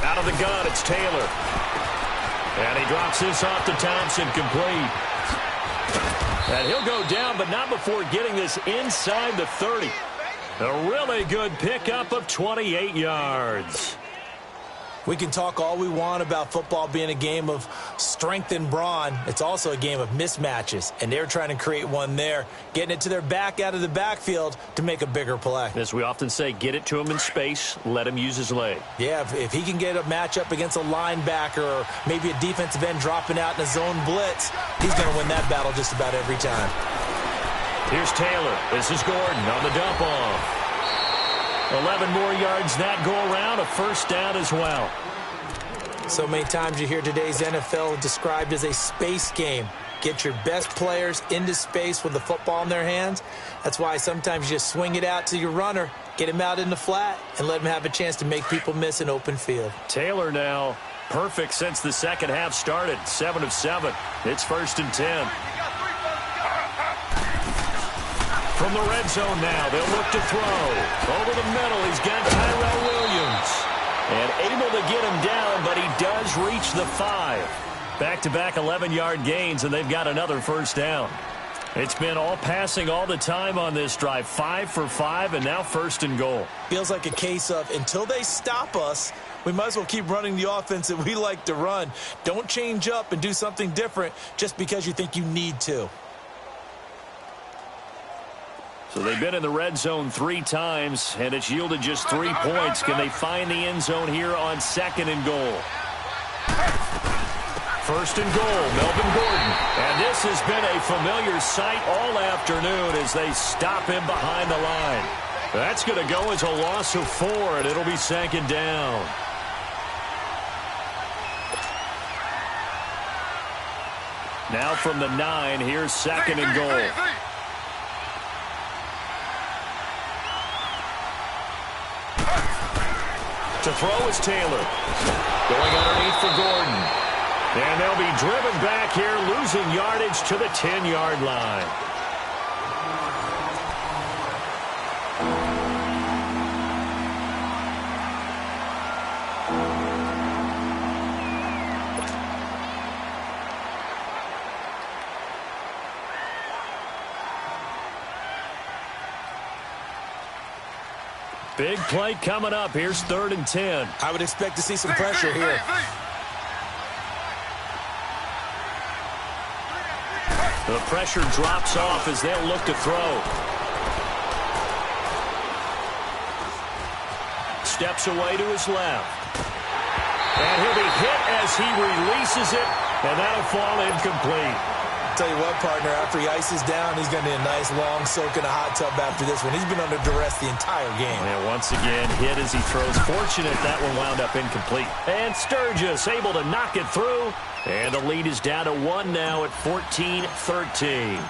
Out of the gun, it's Taylor. And he drops this off to Thompson, complete. And he'll go down, but not before getting this inside the 30. A really good pickup of 28 yards. We can talk all we want about football being a game of strength and brawn. It's also a game of mismatches, and they're trying to create one there, getting it to their back out of the backfield to make a bigger play. As we often say, get it to him in space, let him use his leg. Yeah, if he can get a matchup against a linebacker or maybe a defensive end dropping out in a zone blitz, he's going to win that battle just about every time. Here's Taylor. This is Gordon on the dump off. 11 more yards that go around, a 1st down as well. So many times you hear today's NFL described as a space game. Get your best players into space with the football in their hands. That's why sometimes you just swing it out to your runner, get him out in the flat, and let him have a chance to make people miss an open field. Taylor now perfect since the second half started. 7 of 7. It's 1st and 10. From the red zone now, they'll look to throw. Over the middle, he's got Tyrell Williams. And able to get him down, but he does reach the 5. Back-to-back 11-yard gains, and they've got another 1st down. It's been all passing all the time on this drive. 5 for 5, and now 1st and goal. Feels like a case of until they stop us, we might as well keep running the offense that we like to run. Don't change up and do something different just because you think you need to. So they've been in the red zone 3 times, and it's yielded just 3 points. Can they find the end zone here on 2nd and goal? 1st and goal, Melvin Gordon. And this has been a familiar sight all afternoon as they stop him behind the line. That's going to go as a loss of 4, and it'll be 2nd down. Now from the 9, here's 2nd and goal. To throw is Taylor. Going underneath for Gordon. And they'll be driven back here, losing yardage to the 10-yard line. Big play coming up. Here's 3rd and 10. I would expect to see some pressure here. The pressure drops off as they'll look to throw. Steps away to his left. And he'll be hit as he releases it, and that'll fall incomplete. Tell you what, partner, after he ices down, he's going to need a nice long soak in a hot tub after this one. He's been under duress the entire game. And once again, hit as he throws. Fortunate that one wound up incomplete. And Sturgis able to knock it through. And the lead is down to 1 now at 14-13.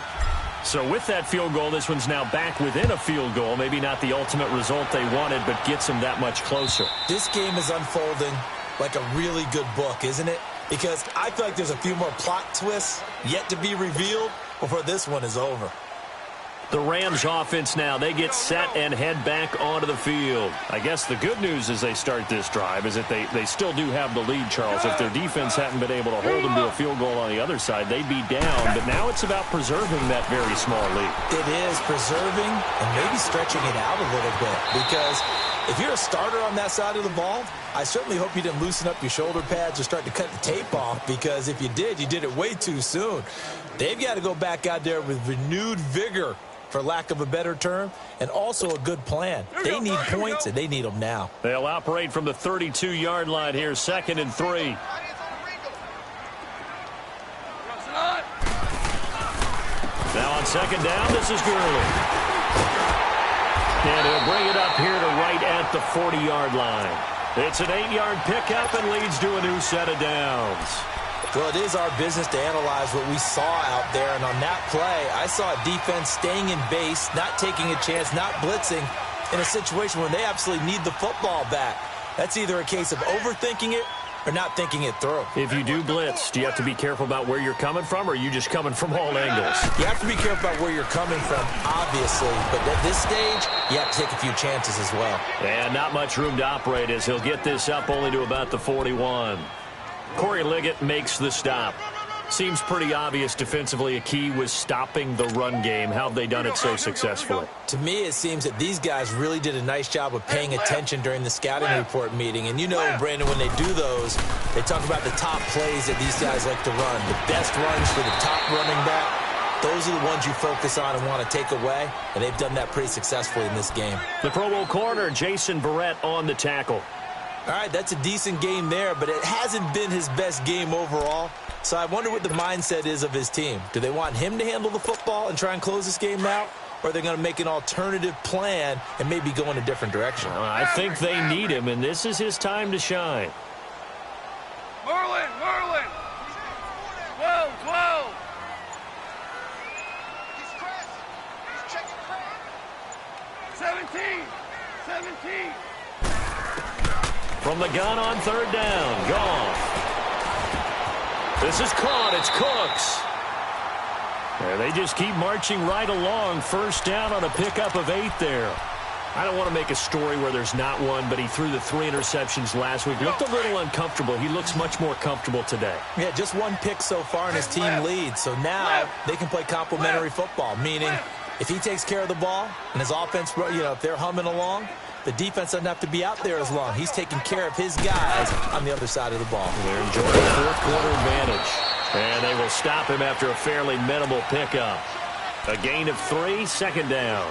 So with that field goal, this one's now back within a field goal. Maybe not the ultimate result they wanted, but gets them that much closer. This game is unfolding like a really good book, isn't it? Because I feel like there's a few more plot twists yet to be revealed before this one is over. The Rams offense now, they get set and head back onto the field. I guess the good news as they start this drive is that they still do have the lead, Charles. If their defense hadn't been able to hold them to a field goal on the other side, they'd be down. But now it's about preserving that very small lead. It is preserving and maybe stretching it out a little bit. Because if you're a starter on that side of the ball, I certainly hope you didn't loosen up your shoulder pads or start to cut the tape off, because if you did it way too soon. They've got to go back out there with renewed vigor, for lack of a better term, and also a good plan. They need points, and they need them now. They'll operate from the 32-yard line here, 2nd and 3. Now on 2nd down, this is Gurley. And he'll bring it up here to right at the 40-yard line. It's an 8-yard pickup and leads to a new set of downs. Well, it is our business to analyze what we saw out there, and on that play, I saw a defense staying in base, not taking a chance, not blitzing, in a situation where they absolutely need the football back. That's either a case of overthinking it or not thinking it through. If you do blitz, do you have to be careful about where you're coming from, or are you just coming from all angles? You have to be careful about where you're coming from, obviously, but at this stage, you have to take a few chances as well. And not much room to operate as he'll get this up only to about the 41. Corey Liggett makes the stop. Seems pretty obvious defensively a key was stopping the run game. How have they done it so successfully? To me, it seems that these guys really did a nice job of paying attention during the scouting report meeting. And you know, Brandon, when they do those, they talk about the top plays that these guys like to run. The best runs for the top running back. Those are the ones you focus on and want to take away. And they've done that pretty successfully in this game. The Pro Bowl corner, Jason Barrett, on the tackle. All right, that's a decent game there, but it hasn't been his best game overall. So I wonder what the mindset is of his team. Do they want him to handle the football and try and close this game out? Or are they going to make an alternative plan and maybe go in a different direction? I think they need him, and this is his time to shine. Merlin! 12! He's Chris! He's checking Chris! 17! From the gun on 3rd down. Gone. This is caught. It's Cooks. And they just keep marching right along. 1st down on a pickup of 8 there. I don't want to make a story where there's not one, but he threw the 3 interceptions last week. Looked a little uncomfortable. He looks much more comfortable today. Yeah, just 1 pick so far and his team leads. So now they can play complementary football, meaning if he takes care of the ball and his offense, if they're humming along, the defense doesn't have to be out there as long. He's taking care of his guys on the other side of the ball. They're enjoying the 4th quarter advantage. And they will stop him after a fairly minimal pickup. A gain of 3, 2nd down.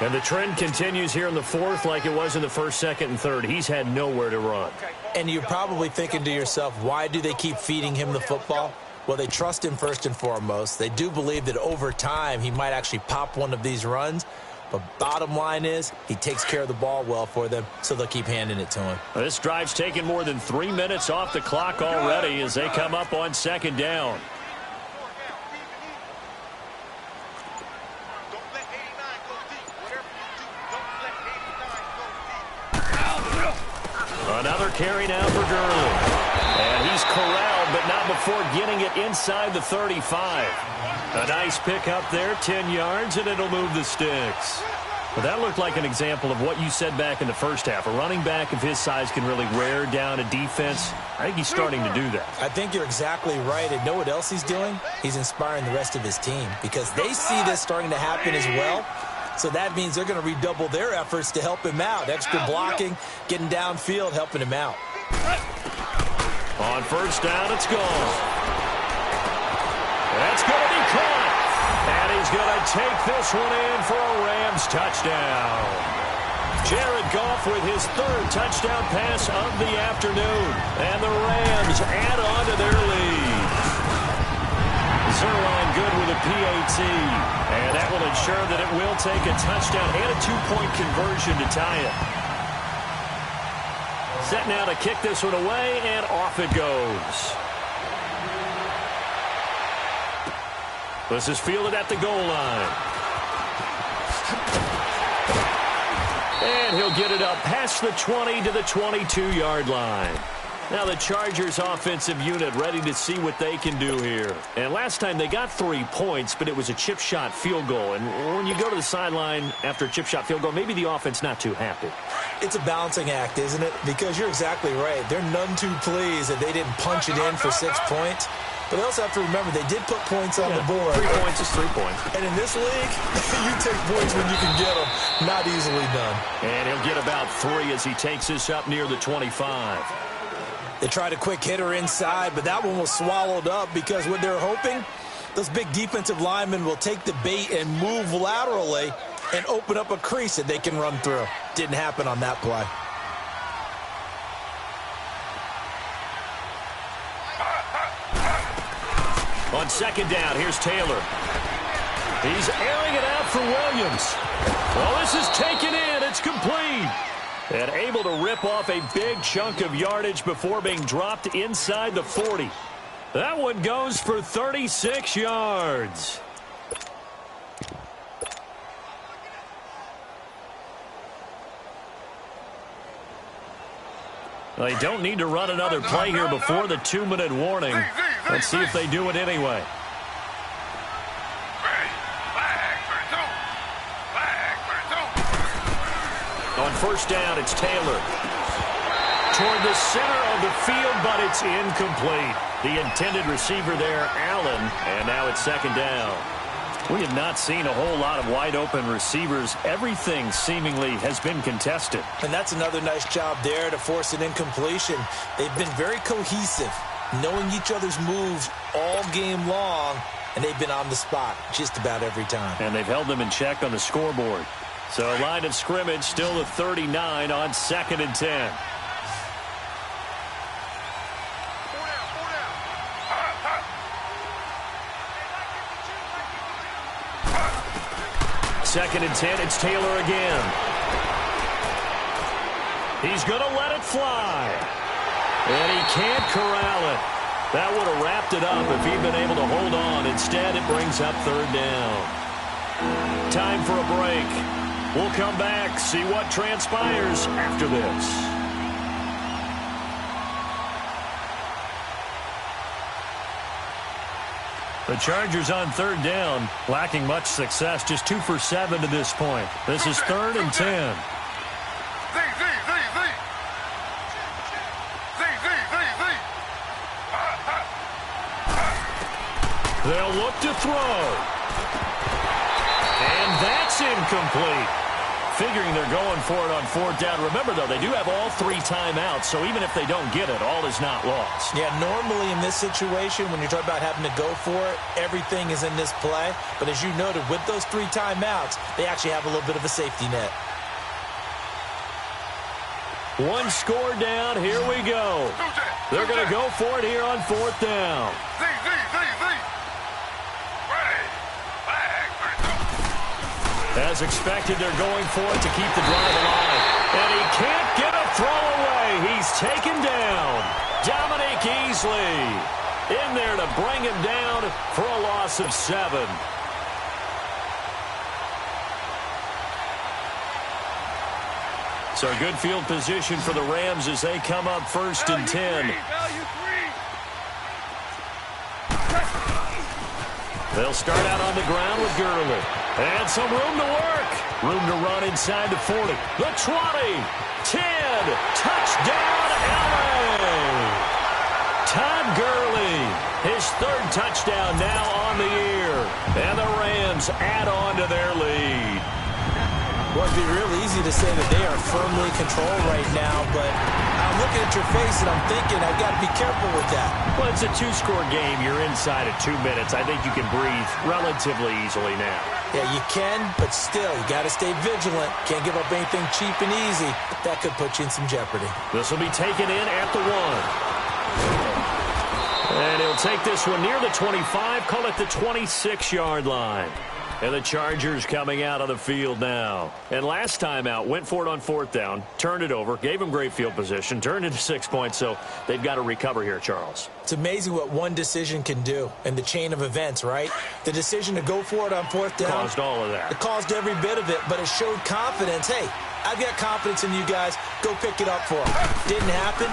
And the trend continues here in the 4th like it was in the 1st, 2nd, and 3rd. He's had nowhere to run. And you're probably thinking to yourself, why do they keep feeding him the football? Well, they trust him first and foremost. They do believe that over time he might actually pop one of these runs. But bottom line is, he takes care of the ball well for them, so they'll keep handing it to him. This drive's taken more than 3 minutes off the clock already as they come up on 2nd down. Another carry now for Gurley. And he's corralled, but not before getting it inside the 35. A nice pick up there, 10 yards, and it'll move the sticks. Well, that looked like an example of what you said back in the first half. A running back of his size can really wear down a defense. I think he's starting to do that. I think you're exactly right. And know what else he's doing? He's inspiring the rest of his team because they see this starting to happen as well. So that means they're going to redouble their efforts to help him out. Extra blocking, getting downfield, helping him out. On first down, it's gone. That's going to be caught. And he's going to take this one in for a Rams touchdown. Jared Goff with his third touchdown pass of the afternoon. And the Rams add on to their lead. Zerline good with a PAT. And that will ensure that it will take a touchdown and a two-point conversion to tie it. Set now to kick this one away, and off it goes. This is fielded at the goal line. And he'll get it up past the 20 to the 22-yard line. Now the Chargers offensive unit ready to see what they can do here. And last time they got 3 points, but it was a chip shot field goal. And when you go to the sideline after a chip shot field goal, maybe the offense not too happy. It's a balancing act, isn't it? Because you're exactly right. They're none too pleased that they didn't punch it in for 6 points. But they also have to remember they did put points on the board. 3 points is 3 points. And in this league, you take points when you can get them. Not easily done. And he'll get about 3 as he takes this up near the 25. They tried a quick hitter inside, but that one was swallowed up because what they're hoping, those big defensive linemen will take the bait and move laterally and open up a crease that they can run through. Didn't happen on that play. On second down, here's Taylor. He's airing it out for Williams. Well, this is taken in. It's complete. And able to rip off a big chunk of yardage before being dropped inside the 40. That one goes for 36 yards. They don't need to run another play here before the 2-minute warning. Let's see if they do it anyway. On first down, it's Taylor. Toward the center of the field, but it's incomplete. The intended receiver there, Allen, and now it's second down. We have not seen a whole lot of wide-open receivers. Everything seemingly has been contested. And that's another nice job there to force an incompletion. They've been very cohesive, knowing each other's moves all game long, and they've been on the spot just about every time. And they've held them in check on the scoreboard. So line of scrimmage still the 39 on 2nd and 10. Second and 10, it's Taylor again. He's going to let it fly. And he can't corral it. That would have wrapped it up if he'd been able to hold on. Instead, it brings up third down. Time for a break. We'll come back, see what transpires after this. The Chargers on third down, lacking much success, just 2 for 7 to this point. This is 3rd and 10. They'll look to throw. And that's incomplete. Figuring they're going for it on 4th down. Remember, though, they do have all 3 timeouts, so even if they don't get it, all is not lost. Yeah, normally in this situation, when you're talking about having to go for it, everything is in this play. But as you noted, with those 3 timeouts, they actually have a little bit of a safety net. 1 score down. Here we go. They're going to go for it here on 4th down. As expected, they're going for it to keep the drive alive. And he can't get a throw away. He's taken down. Dominique Easley in there to bring him down for a loss of 7. So good field position for the Rams as they come up first and 10. They'll start out on the ground with Gurley. And some room to work. Room to run inside the 40. The 20. 10. Touchdown, LA. Todd Gurley. His third touchdown now on the year. And the Rams add on to their lead. Well, it'd be real easy to say that they are firmly in control right now, but I'm looking at your face and I'm thinking I've got to be careful with that. Well, it's a two-score game. You're inside of 2 minutes. I think you can breathe relatively easily now. Yeah, you can, but still, you got to stay vigilant. Can't give up anything cheap and easy. That could put you in some jeopardy. This will be taken in at the 1. And he'll take this one near the 25, call it the 26-yard line. And the Chargers coming out on the field now. And last time out, went for it on 4th down, turned it over, gave them great field position, turned into 6 points, so they've got to recover here, Charles. It's amazing what one decision can do in the chain of events, right? The decision to go for it on 4th down. Caused all of that. It caused every bit of it, but it showed confidence. Hey, I've got confidence in you guys. Go pick it up for them. Didn't happen.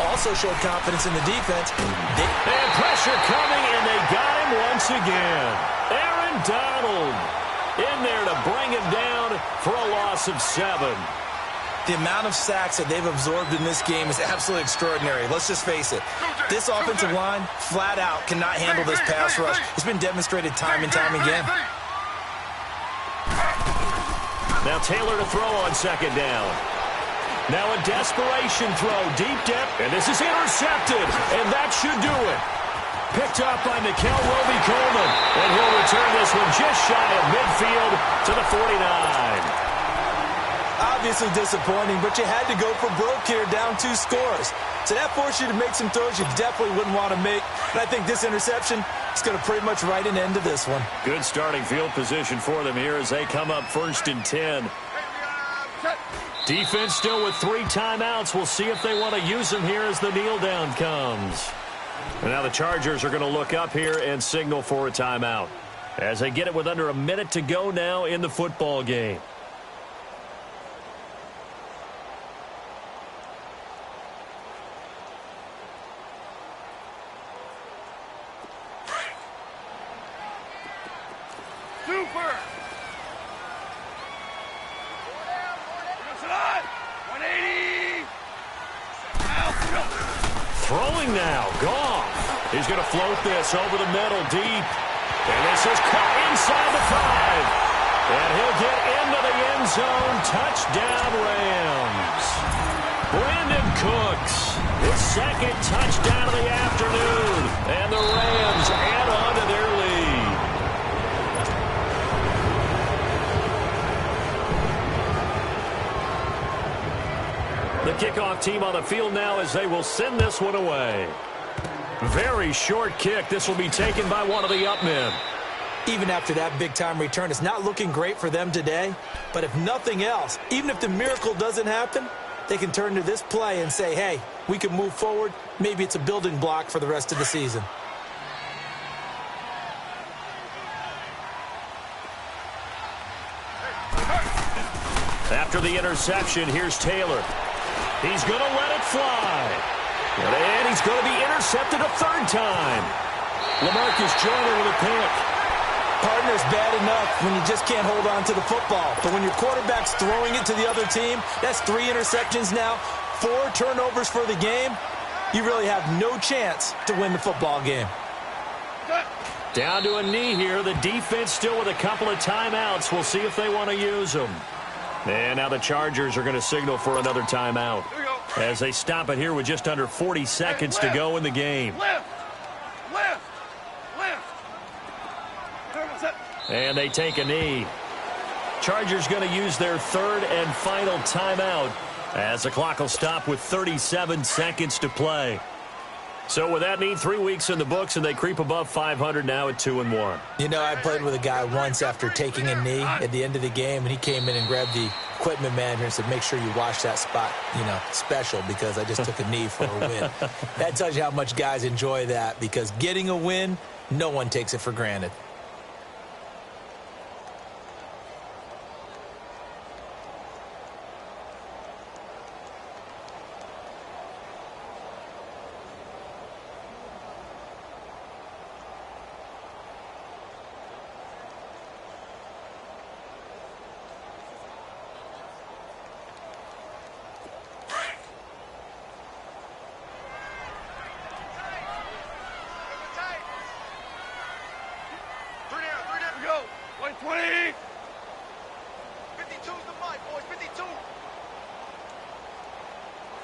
Also showed confidence in the defense. And pressure coming, and they got him once again. Aaron Donald in there to bring him down for a loss of 7. The amount of sacks that they've absorbed in this game is absolutely extraordinary. Let's just face it. This offensive line, flat out, cannot handle this pass rush. It's been demonstrated time and time again. Now Taylor to throw on 2nd down. Now a desperation throw, deep depth, and this is intercepted, and that should do it. Picked up by Mikel Roby-Coleman, and he'll return this one just shy of midfield to the 49. Obviously disappointing, but you had to go for broke here, down 2 scores. So that forced you to make some throws you definitely wouldn't want to make. And I think this interception is going to pretty much write an end to this one. Good starting field position for them here as they come up 1st and 10. Defense still with 3 timeouts. We'll see if they want to use them here as the kneel down comes. And now the Chargers are going to look up here and signal for a timeout as they get it with under a minute to go now in the football game. Super! 180! Throwing now, Goff. He's going to float this over the middle deep. And this is caught inside the 5. And he'll get into the end zone. Touchdown, Rams. Brandon Cooks, his 2nd touchdown of the afternoon. And the Rams add on to their lead. The kickoff team on the field now as they will send this one away. Very short kick. This will be taken by one of the up men. Even after that big-time return, it's not looking great for them today. But if nothing else, even if the miracle doesn't happen, they can turn to this play and say, hey, we can move forward. Maybe it's a building block for the rest of the season. After the interception, here's Taylor. He's going to let it fly. And he's going to be intercepted a 3rd time. LaMarcus Joyner with a pick. Partner's bad enough when you just can't hold on to the football. But when your quarterback's throwing it to the other team, that's 3 interceptions now, 4 turnovers for the game. You really have no chance to win the football game. Down to a knee here. The defense still with a couple of timeouts. We'll see if they want to use them. And now the Chargers are going to signal for another timeout as they stop it here with just under 40 seconds to go in the game. And they take a knee. Chargers going to use their 3rd and final timeout as the clock will stop with 37 seconds to play. So with that knee, 3 weeks in the books, and they creep above 500 now at 2-1. You know, I played with a guy once after taking a knee at the end of the game, and he came in and grabbed the equipment manager and said, make sure you wash that spot, you know, special, because I just took a knee for a win. That tells you how much guys enjoy that, because getting a win, no one takes it for granted. 52's the mic, boys. 52.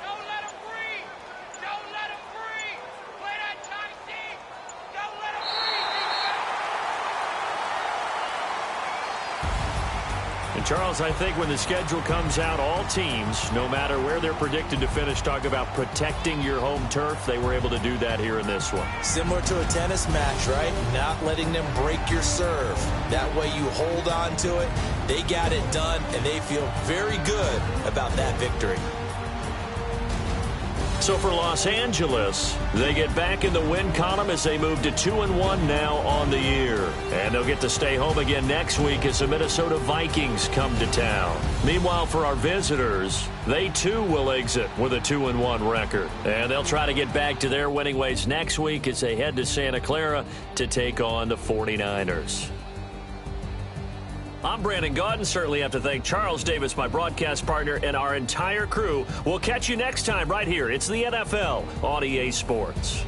Don't let him breathe. Don't let him breathe. Play that tight D. Don't let him breathe. And Charles, I think when the schedule comes out, all teams, no matter where they're predicted to finish, talk about protecting your home turf. They were able to do that here in this one. Similar to a tennis match, right? Not letting them break your serve. That way you hold on to it. They got it done, and they feel very good about that victory. So for Los Angeles, they get back in the win column as they move to 2-1 now on the year. And they'll get to stay home again next week as the Minnesota Vikings come to town. Meanwhile, for our visitors, they too will exit with a 2-1 record. And they'll try to get back to their winning ways next week as they head to Santa Clara to take on the 49ers. I'm Brandon Gaudin. Certainly have to thank Charles Davis, my broadcast partner, and our entire crew. We'll catch you next time right here. It's the NFL on EA Sports.